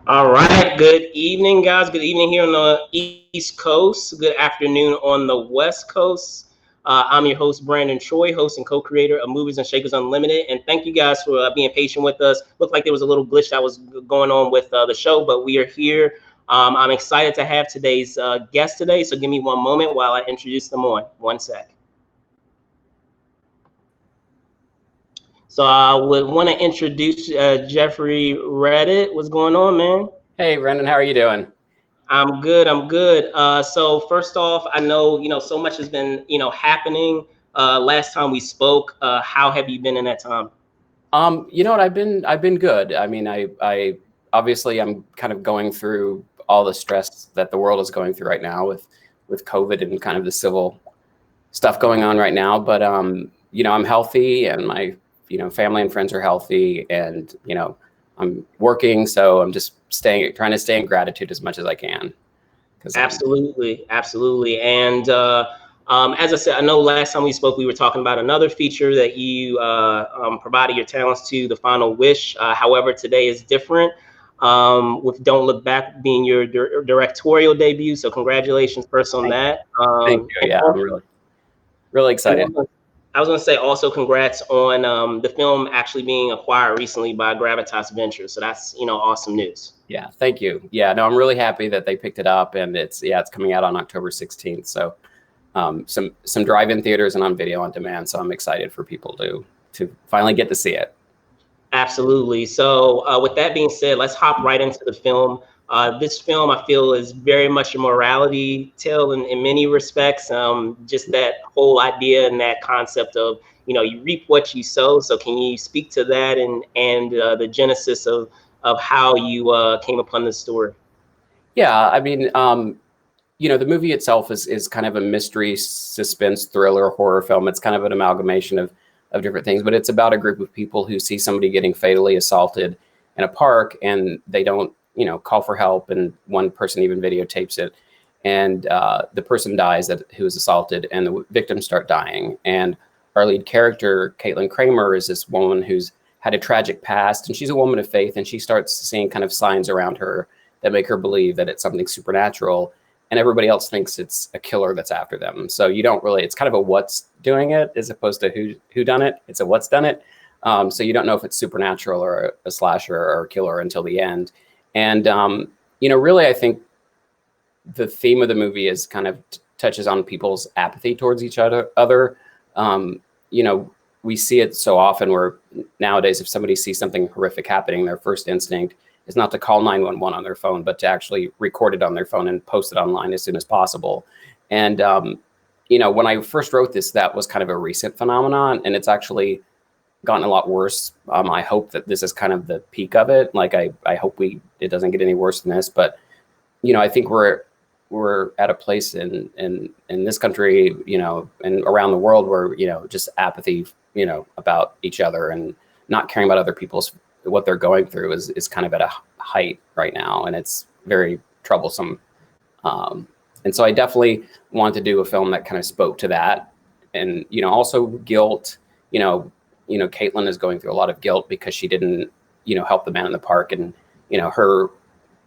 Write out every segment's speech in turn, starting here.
All right. Good evening, guys. Good evening here on the East Coast. Good afternoon on the West Coast. I'm your host, Brandon Troy, host and co-creator of Movies and Shakers Unlimited. And thank you guys for being patient with us. Looked like there was a little glitch that was going on with the show, but we are here. I'm excited to have today's guest today. So give me one moment while I introduce them on. One sec. So I would want to introduce Jeffrey Reddick. What's going on, man? Hey, Brendan, how are you doing? I'm good. I'm good. So first off, I know so much has been happening. Last time we spoke, how have you been in that time? You know what? I've been good. I mean, I obviously I'm kind of going through all the stress that the world is going through right now with COVID and kind of the civil stuff going on right now. But I'm healthy, and my family and friends are healthy, and I'm working, so I'm just trying to stay in gratitude as much as I can. Absolutely, absolutely. And as I said, I know last time we spoke, we were talking about another feature that you provided your talents to, The Final Wish. However, today is different. With Don't Look Back being your directorial debut, so congratulations first on that. Thank you. Yeah, I'm really And excited. I was going to say also congrats on the film actually being acquired recently by Gravitas Ventures. So that's awesome news. Yeah, thank you. Yeah, no, I'm really happy that they picked it up, and it's coming out on October 16th. So some drive-in theaters and on video on demand. So I'm excited for people to finally get to see it. Absolutely. So with that being said, let's hop right into the film. This film, I feel, is very much a morality tale in many respects. Just that whole idea and that concept of, you reap what you sow. So can you speak to that and the genesis of how you came upon this story? Yeah, I mean, the movie itself is kind of a mystery, suspense, thriller, horror film. It's kind of an amalgamation of different things, but it's about a group of people who see somebody getting fatally assaulted in a park, and they don't, call for help, and one person even videotapes it, and the person dies who was assaulted, and the victims start dying. And our lead character, Caitlin Kramer, is this woman who's had a tragic past, and she's a woman of faith, and she starts seeing kind of signs around her that make her believe that it's something supernatural, and everybody else thinks it's a killer that's after them. So you don't really, it's kind of a what's doing it as opposed to who done it. It's a what's done it. So you don't know if it's supernatural or a slasher or a killer until the end. And, really, I think the theme of the movie is kind of touches on people's apathy towards each other. Um, we see it so often where nowadays, if somebody sees something horrific happening, their first instinct is not to call 911 on their phone, but to actually record it on their phone and post it online as soon as possible. And, when I first wrote this, that was kind of a recent phenomenon, and it's actually gotten a lot worse. I hope that this is kind of the peak of it. Like, I hope it doesn't get any worse than this, but, I think we're at a place in this country, and around the world where, just apathy, about each other and not caring about other people's what they're going through is kind of at a height right now, and it's very troublesome. And so I definitely wanted to do a film that kind of spoke to that, and also guilt. Caitlin is going through a lot of guilt because she didn't help the man in the park, and her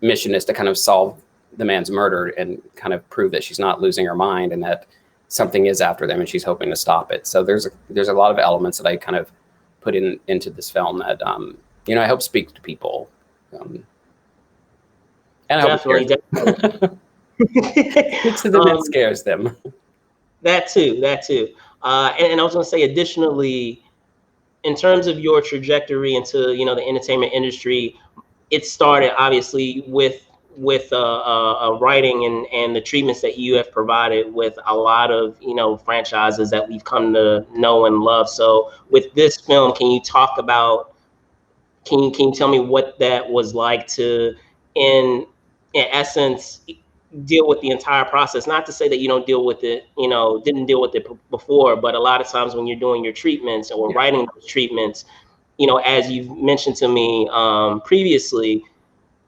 mission is to kind of solve the man's murder and kind of prove that she's not losing her mind and that something is after them, and she's hoping to stop it. So there's a lot of elements that I kind of put into this film that I hope speak to people, and I Definitely, hope definitely. speaks to them and scares them. That too, that too. And I was going to say, additionally, in terms of your trajectory into the entertainment industry, it started obviously with writing and the treatments that you have provided with a lot of franchises that we've come to know and love. So with this film, can you talk about can you tell me what that was like to in essence deal with the entire process? Not to say that you don't deal with it, didn't deal with it before, but a lot of times when you're doing your treatments or writing those treatments, as you've mentioned to me previously,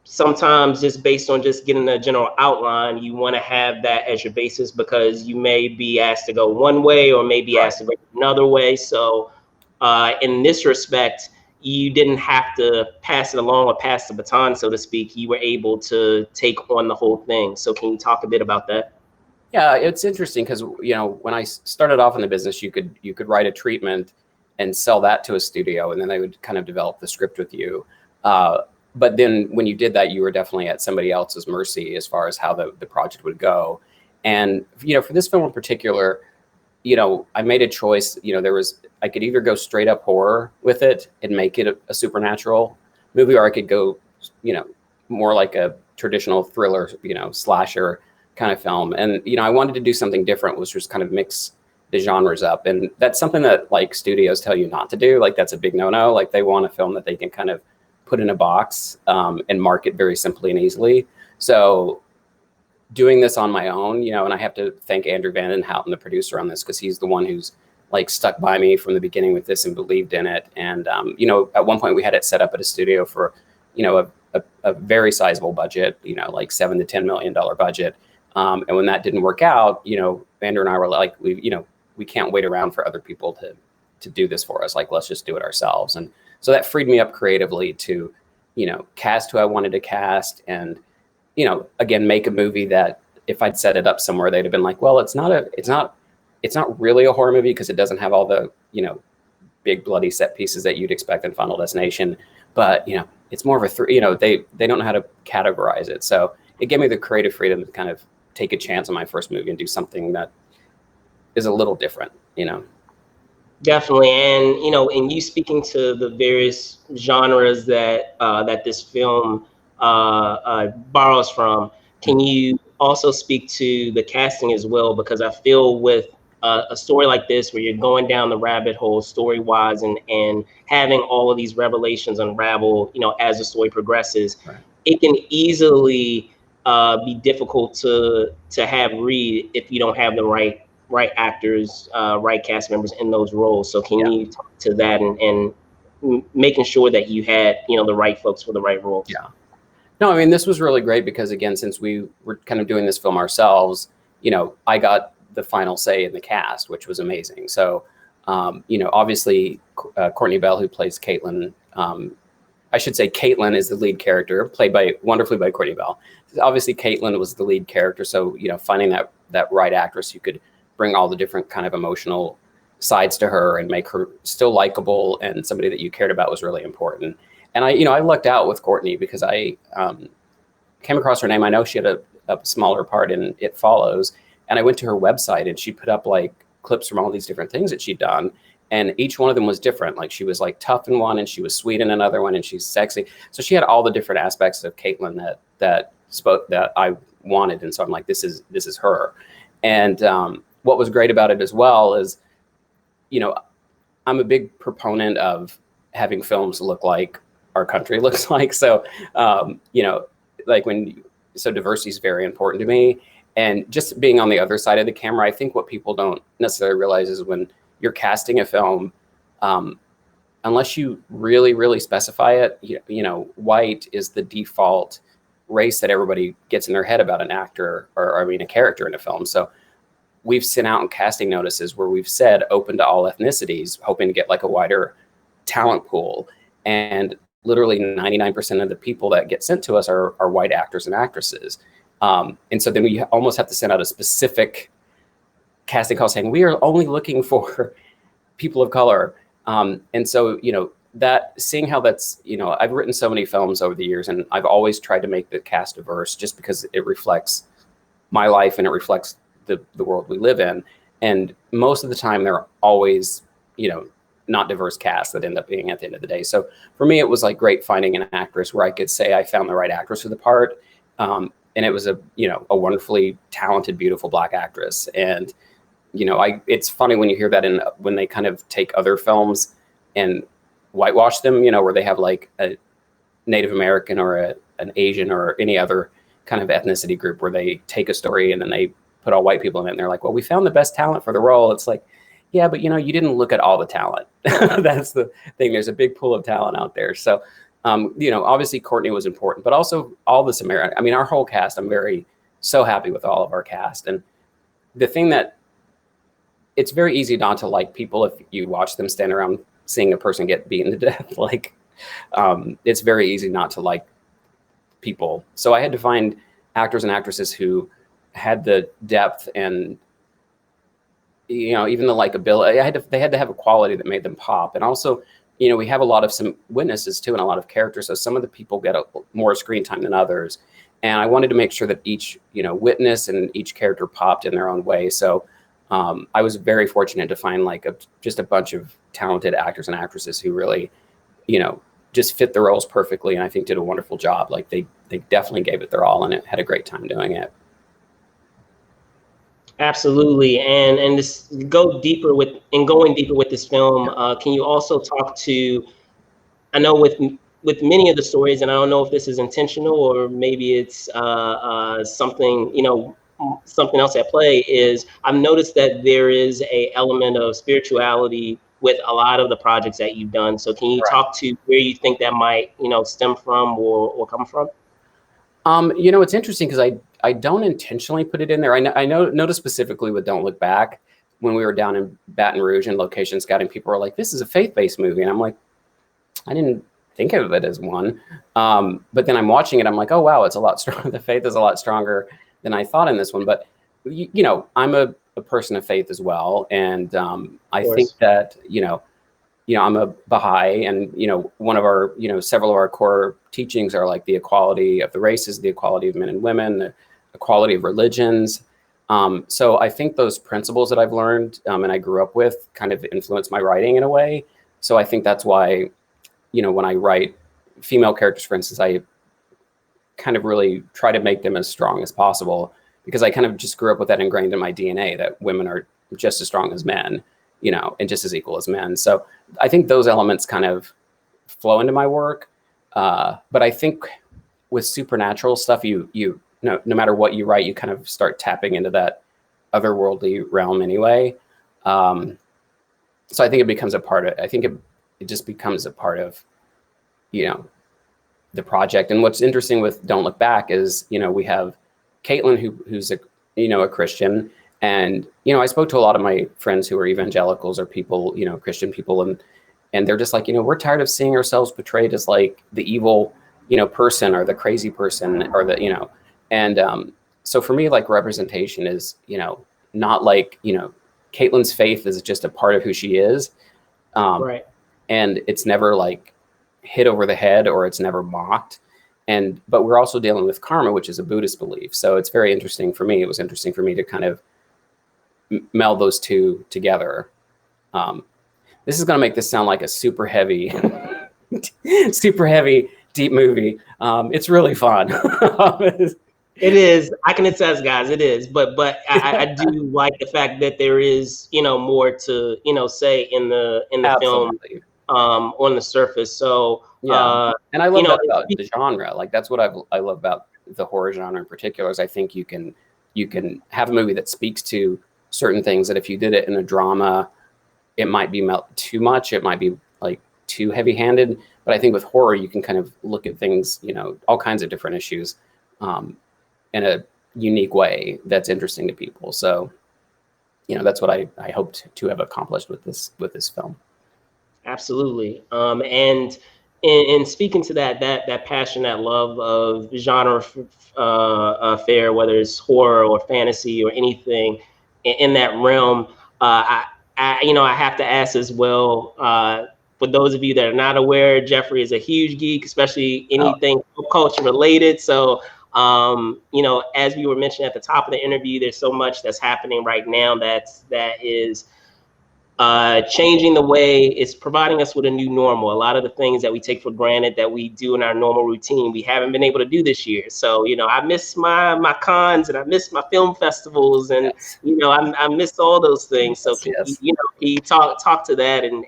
sometimes just based on just getting a general outline, you want to have that as your basis because you may be asked to go one way or maybe asked to go another way. So in this respect, you didn't have to pass it along or pass the baton, so to speak. You were able to take on the whole thing. So can you talk a bit about that? Yeah, it's interesting because when I started off in the business, you could write a treatment and sell that to a studio, and then they would kind of develop the script with you. But then when you did that, you were definitely at somebody else's mercy as far as how the project would go. And for this film in particular, I made a choice. I could either go straight up horror with it and make it a supernatural movie, or I could go, more like a traditional thriller, slasher kind of film. And I wanted to do something different, which was kind of mix the genres up. And that's something that like studios tell you not to do. Like that's a big no-no. Like they want a film that they can kind of put in a box and market very simply and easily. So doing this on my own, and I have to thank Andrew Van Houten, the producer on this, because he's the one who's like stuck by me from the beginning with this and believed in it. And, at one point we had it set up at a studio for, a very sizable budget, like $7 to $10 million budget. And when that didn't work out, Andrew and I were like, we can't wait around for other people to do this for us. Like, let's just do it ourselves. And so that freed me up creatively to, cast who I wanted to cast and, again, make a movie that if I'd set it up somewhere, they'd have been like, well, it's not really a horror movie because it doesn't have all the, big bloody set pieces that you'd expect in Final Destination. But, it's more of a, they don't know how to categorize it. So it gave me the creative freedom to kind of take a chance on my first movie and do something that is a little different, Definitely, and in you speaking to the various genres that this film borrows from, can you also speak to the casting as well? Because I feel with a story like this, where you're going down the rabbit hole story wise, and having all of these revelations unravel, as the story progresses, Right. it can easily be difficult to have read if you don't have the right actors, right cast members in those roles. So can you talk to that and making sure that you had, the right folks for the right roles? Yeah. No, I mean, this was really great because, again, since we were kind of doing this film ourselves, I got the final say in the cast, which was amazing. So, obviously, Courtney Bell, who plays Caitlin, I should say Caitlin is the lead character, played wonderfully by Courtney Bell. Obviously, Caitlin was the lead character. So, finding that right actress who could bring all the different kind of emotional sides to her and make her still likable and somebody that you cared about was really important. And I lucked out with Courtney because I came across her name. I know she had a smaller part in It Follows, and I went to her website and she put up like clips from all these different things that she'd done, and each one of them was different. Like she was like tough in one, and she was sweet in another one, and she's sexy. So she had all the different aspects of Caitlin that I wanted, and so I'm like, this is her. And what was great about it as well is, I'm a big proponent of having films look like our country looks like. So, like so diversity is very important to me. And just being on the other side of the camera, I think what people don't necessarily realize is when you're casting a film, unless you really, really specify it, white is the default race that everybody gets in their head about an actor or a character in a film. So we've sent out casting notices where we've said open to all ethnicities, hoping to get like a wider talent pool. And literally 99% of the people that get sent to us are white actors and actresses. And so then we almost have to send out a specific casting call saying, we are only looking for people of color. And so, that seeing how that's, I've written so many films over the years, and I've always tried to make the cast diverse just because it reflects my life and it reflects the world we live in. And most of the time they're always, not diverse casts that end up being at the end of the day. So for me, it was like great finding an actress where I could say I found the right actress for the part. And it was a wonderfully talented, beautiful Black actress. And, it's funny when you hear that when they kind of take other films and whitewash them, where they have like a Native American or an Asian or any other kind of ethnicity group where they take a story and then they put all white people in it and they're like, well, we found the best talent for the role. It's like, yeah, but you didn't look at all the talent. That's the thing. There's a big pool of talent out there. So, obviously Courtney was important, but also all this American, our whole cast, I'm so happy with all of our cast. And the thing that it's very easy not to like people if you watch them stand around seeing a person get beaten to death. Like, it's very easy not to like people. So I had to find actors and actresses who had the depth and, even the likability. They had to have a quality that made them pop. And also, we have a lot of some witnesses too, and a lot of characters. So some of the people get more screen time than others. And I wanted to make sure that each, witness and each character popped in their own way. So I was very fortunate to find like just a bunch of talented actors and actresses who really, just fit the roles perfectly. And I think did a wonderful job. Like they definitely gave it their all and had a great time doing it. Absolutely, and this going deeper with this film. Can you also talk to? I know with many of the stories, and I don't know if this is intentional or maybe it's something something else at play. Is I've noticed that there is a element of spirituality with a lot of the projects that you've done. So can you Right. talk to where you think that might stem from or come from? It's interesting because I don't intentionally put it in there. I noticed specifically with Don't Look Back when we were down in Baton Rouge and location scouting, people were like, "This is a faith-based movie," and I'm like, I didn't think of it as one. But then I'm watching it, I'm like, oh wow, it's a lot stronger. The faith is a lot stronger than I thought in this one. But I'm a person of faith as well, and I Of think course. that I'm a Baha'i, and one of our several of our core teachings are like the equality of the races, the equality of men and women, the equality of religions. So I think those principles that I've learned and I grew up with kind of influence my writing in a way. So I think that's why when I write female characters, for instance, I kind of really try to make them as strong as possible because I kind of just grew up with that ingrained in my DNA that women are just as strong as men, and just as equal as men. So I think those elements kind of flow into my work. But I think with supernatural stuff, no matter what you write, you kind of start tapping into that otherworldly realm anyway. Um, so I think it becomes a part of. I think it just becomes a part of you know the project. And what's interesting with Don't Look Back is we have Caitlin who's a Christian, and I spoke to a lot of my friends who are evangelicals or people Christian people, and they're just like we're tired of seeing ourselves portrayed as like the evil person or the crazy person or the and so for me like representation is not like Caitlin's faith is just a part of who she is, um, Right. and it's never like hit over the head or it's never mocked. But we're also dealing with karma, which is a Buddhist belief. So it's very interesting for me. It was interesting for me to kind of meld those two together. Um, this is going to make this sound like a super heavy, super heavy, deep movie. It's really fun. It is. I can attest, guys. It is. But I do like the fact that there is more to say in the film Absolutely. on the surface. So Yeah. And I love that it's, about the genre. Like that's what I love about the horror genre in particular is I think you can have a movie that speaks to certain things that if you did it in a drama, it might be too much. It might be like too heavy handed. But I think with horror, you can kind of look at things, all kinds of different issues um, in a unique way that's interesting to people. So, that's what I hoped to have accomplished with this film. absolutely. And in speaking to that passion, that love of genre affair, whether it's horror or fantasy or anything in that realm, I have to ask as well. For those of you that are not aware, Jeffrey is a huge geek, especially Oh, anything pop culture related. So, as we were mentioning at the top of the interview, there's so much that's happening right now that is changing the way it's providing us with a new normal. A lot of the things that we take for granted that we do in our normal routine, we haven't been able to do this year. So, I miss my cons and I miss my film festivals and, yes, I miss all those things. So yes, can you, yes. can you talk to that and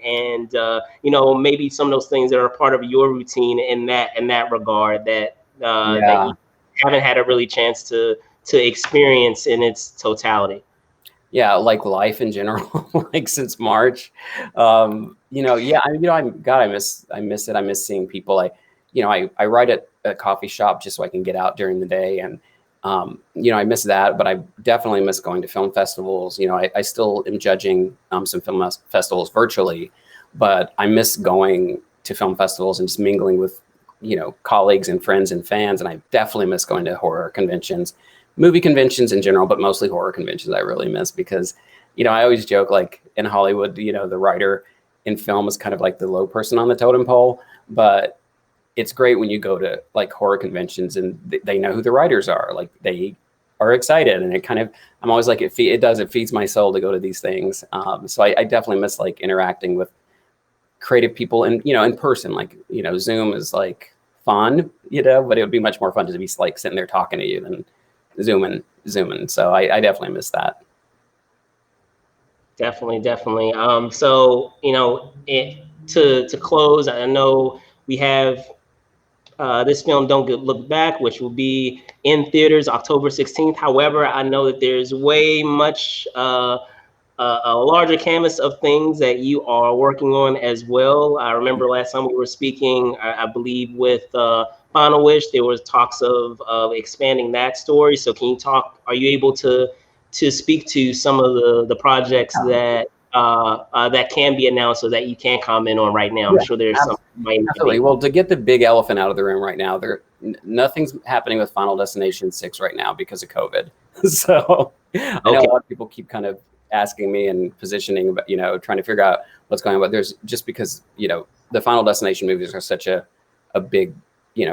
maybe some of those things that are a part of your routine in that regard that Yeah. you haven't had a really chance to experience in its totality. Yeah, like life in general, like since March. Yeah, I miss it. I miss seeing people. I write at a coffee shop just so I can get out during the day, and I miss that. But I definitely miss going to film festivals. I still am judging some film festivals virtually, but I miss going. to film festivals and just mingling with, colleagues and friends and fans. And I definitely miss going to horror conventions, movie conventions in general, but mostly horror conventions I really miss because, I always joke like in Hollywood, the writer in film is kind of like the low person on the totem pole, but it's great when you go to like horror conventions and they know who the writers are. Like they are excited, and I'm always like, it feeds my soul to go to these things. So I definitely miss like interacting with creative people and, in person. Like, Zoom is like fun, but it would be much more fun to be like sitting there talking to you than zooming. So I definitely miss that. Definitely. So to close, I know we have this film, Don't Look Back, which will be in theaters October 16th. However, I know that there's way much a larger canvas of things that you are working on as well. I remember last time we were speaking, I believe with Final Wish, there was talks of expanding that story. So can you are you able to speak to some of the projects that that can be announced so that you can comment on right now? I'm sure there's some. Absolutely. Well, to get the big elephant out of the room right now, nothing's happening with Final Destination 6 right now because of COVID. So I know a lot of people keep kind of asking me and positioning, but trying to figure out what's going on. But there's just because the Final Destination movies are such a big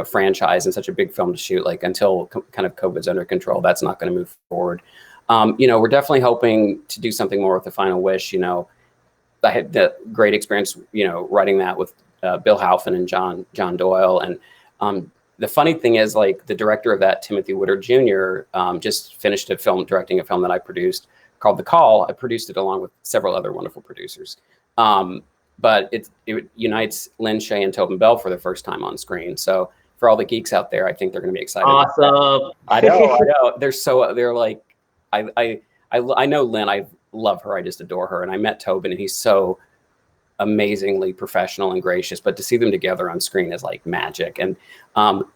franchise and such a big film to shoot. Like until kind of COVID's under control, that's not going to move forward. We're definitely hoping to do something more with the Final Wish. I had the great experience, writing that with Bill Halfin and John Doyle. And the funny thing is, like, the director of that, Timothy Woodard Jr., just finished directing a film that I produced called The Call. I produced it along with several other wonderful producers. But it unites Lin Shaye and Tobin Bell for the first time on screen. So for all the geeks out there, I think they're going to be excited. Awesome. I know. They're like, I know Lin. I love her. I just adore her. And I met Tobin, and he's so amazingly professional and gracious. But to see them together on screen is like magic. And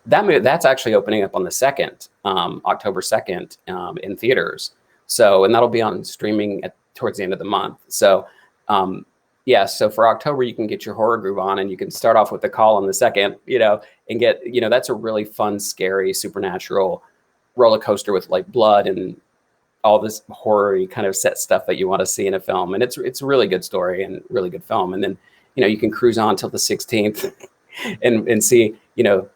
that's actually opening up on the 2nd, October 2nd, in theaters. So, and that'll be on streaming towards the end of the month. So, so for October, you can get your horror groove on, and you can start off with The Call on the 2nd, and get, that's a really fun, scary, supernatural roller coaster with like blood and all this horror kind of set stuff that you want to see in a film. And it's a really good story and really good film. And then, you can cruise on till the 16th and see, Don't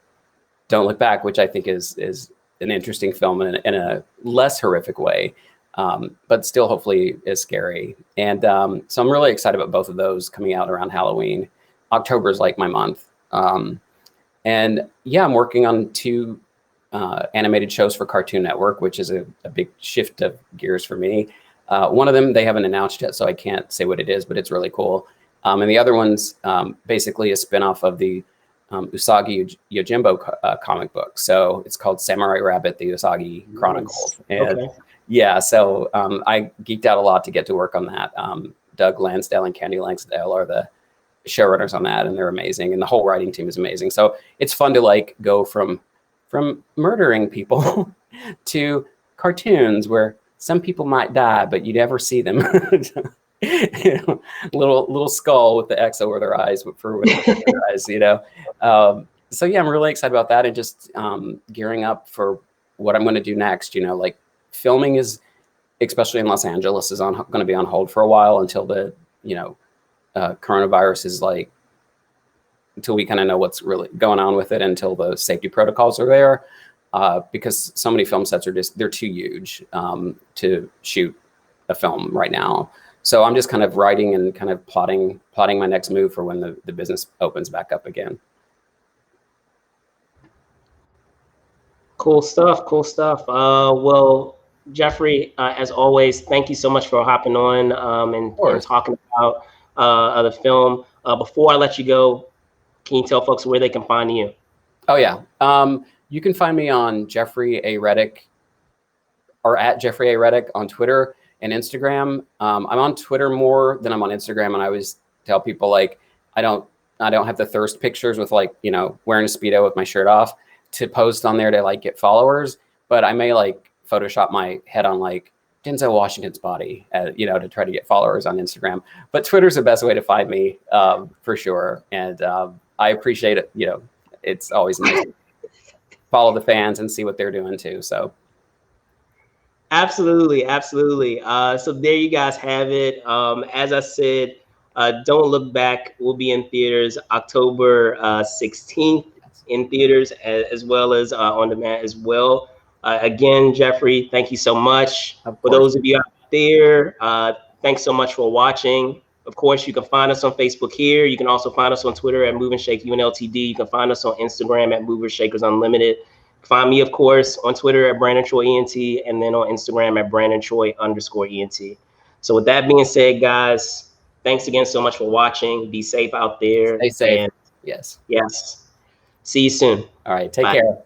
Look Back, which I think is an interesting film in a less horrific way, but still hopefully is scary. And so I'm really excited about both of those coming out around Halloween. October is like my month. And yeah, I'm working on 2 animated shows for Cartoon Network, which is a big shift of gears for me. One of them they haven't announced yet, so I can't say what it is, but it's really cool. And the other one's basically a spinoff of the Usagi Yojimbo comic book. So it's called Samurai Rabbit: The Usagi Chronicles. And so I geeked out a lot to get to work on that. Doug Lansdale and Candy Lansdale are the showrunners on that, and they're amazing. And the whole writing team is amazing. So it's fun to like go from murdering people to cartoons where some people might die, but you never see them. Little skull with the X over their eyes for their eyes, So yeah, I'm really excited about that, and just gearing up for what I'm going to do next. Like filming is, especially in Los Angeles, is going to be on hold for a while until the coronavirus is like, until we kind of know what's really going on with it, until the safety protocols are there, because so many film sets they're too huge to shoot a film right now. So I'm just kind of writing and kind of plotting my next move for when the business opens back up again. Cool stuff. Well, Jeffrey, as always, thank you so much for hopping on and talking about the film. Before I let you go, can you tell folks where they can find you? Oh, yeah. You can find me on Jeffrey A. Reddick, or at Jeffrey A. Reddick on Twitter and Instagram. I'm on Twitter more than I'm on Instagram, and I always tell people, like, I don't have the thirst pictures with, like, wearing a Speedo with my shirt off to post on there to like get followers, but I may like Photoshop my head on like Denzel Washington's body, to try to get followers on Instagram. But Twitter's the best way to find me, for sure. And I appreciate it. You know, it's always nice to follow the fans and see what they're doing too. So Absolutely, absolutely. So there you guys have it. As I said, Don't Look Back will be in theaters October 16th in theaters, as well as on demand as well. Again, Jeffrey, thank you so much. of For course, those of you out there, thanks so much for watching. Of course, you can find us on Facebook here. You can also find us on Twitter at Move and Shake UNLTD. You can find us on Instagram at Movers Shakers Unlimited. Find me, of course, on Twitter at Brandon Troy ENT, and then on Instagram at Brandon Troy _ENT. So with that being said, guys, thanks again so much for watching. Be safe out there. stay safe. And Yes. yes, see you soon. All right. Take Bye. care.